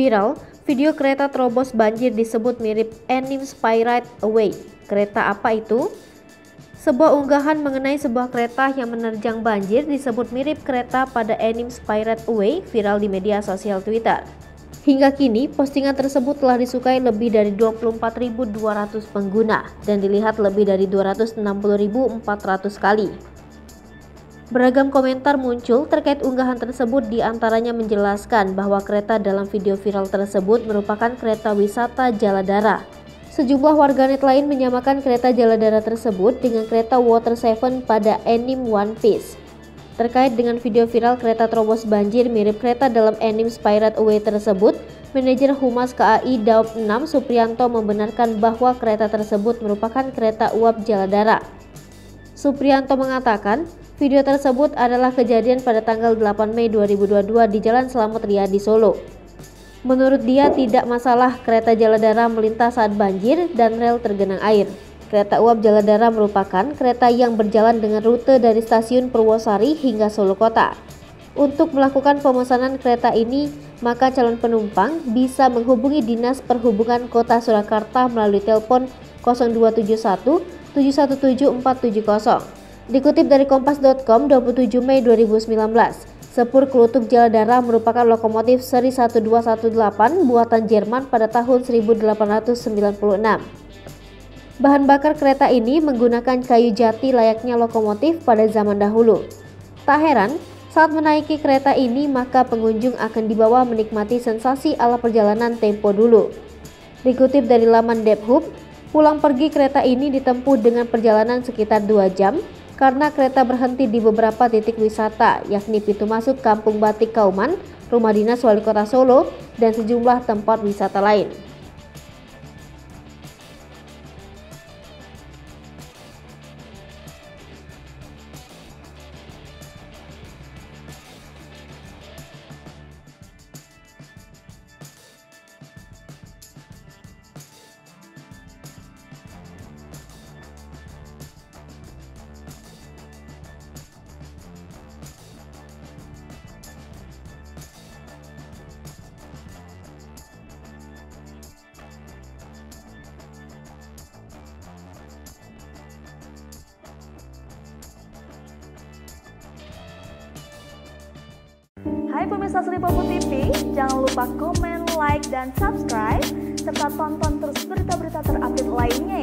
Viral, video kereta terobos banjir disebut mirip anime Spirited Away. Kereta apa itu? Sebuah unggahan mengenai sebuah kereta yang menerjang banjir disebut mirip kereta pada anime Spirited Away viral di media sosial Twitter. Hingga kini, postingan tersebut telah disukai lebih dari 24.200 pengguna dan dilihat lebih dari 260.400 kali. Beragam komentar muncul terkait unggahan tersebut, diantaranya menjelaskan bahwa kereta dalam video viral tersebut merupakan kereta wisata Jaladara. Sejumlah warganet lain menyamakan kereta Jaladara tersebut dengan kereta Water Seven pada anime One Piece. Terkait dengan video viral kereta terobos banjir mirip kereta dalam anime Spirited Away tersebut, manajer Humas KAI Daob 6 Supriyanto membenarkan bahwa kereta tersebut merupakan kereta uap Jaladara. Supriyanto mengatakan, video tersebut adalah kejadian pada tanggal 8 Mei 2022 di Jalan Slamet Riyadi Solo. Menurut dia tidak masalah kereta Jaladara melintas saat banjir dan rel tergenang air. Kereta uap Jaladara merupakan kereta yang berjalan dengan rute dari stasiun Purwosari hingga Solo Kota. Untuk melakukan pemesanan kereta ini, maka calon penumpang bisa menghubungi Dinas Perhubungan Kota Surakarta melalui telepon 0271 717 470. Dikutip dari kompas.com 27 Mei 2019, Sepur Klutuk Jaladara merupakan lokomotif seri 1218 buatan Jerman pada tahun 1896. Bahan bakar kereta ini menggunakan kayu jati layaknya lokomotif pada zaman dahulu. Tak heran, saat menaiki kereta ini maka pengunjung akan dibawa menikmati sensasi ala perjalanan tempo dulu. Dikutip dari laman Debhub, pulang pergi kereta ini ditempuh dengan perjalanan sekitar 2 jam karena kereta berhenti di beberapa titik wisata, yakni pintu masuk Kampung Batik Kauman, Rumah Dinas Wali Kota Solo, dan sejumlah tempat wisata lain. Hai pemirsa Sri Popo TV, jangan lupa komen, like, dan subscribe, serta tonton terus berita-berita terupdate lainnya ya.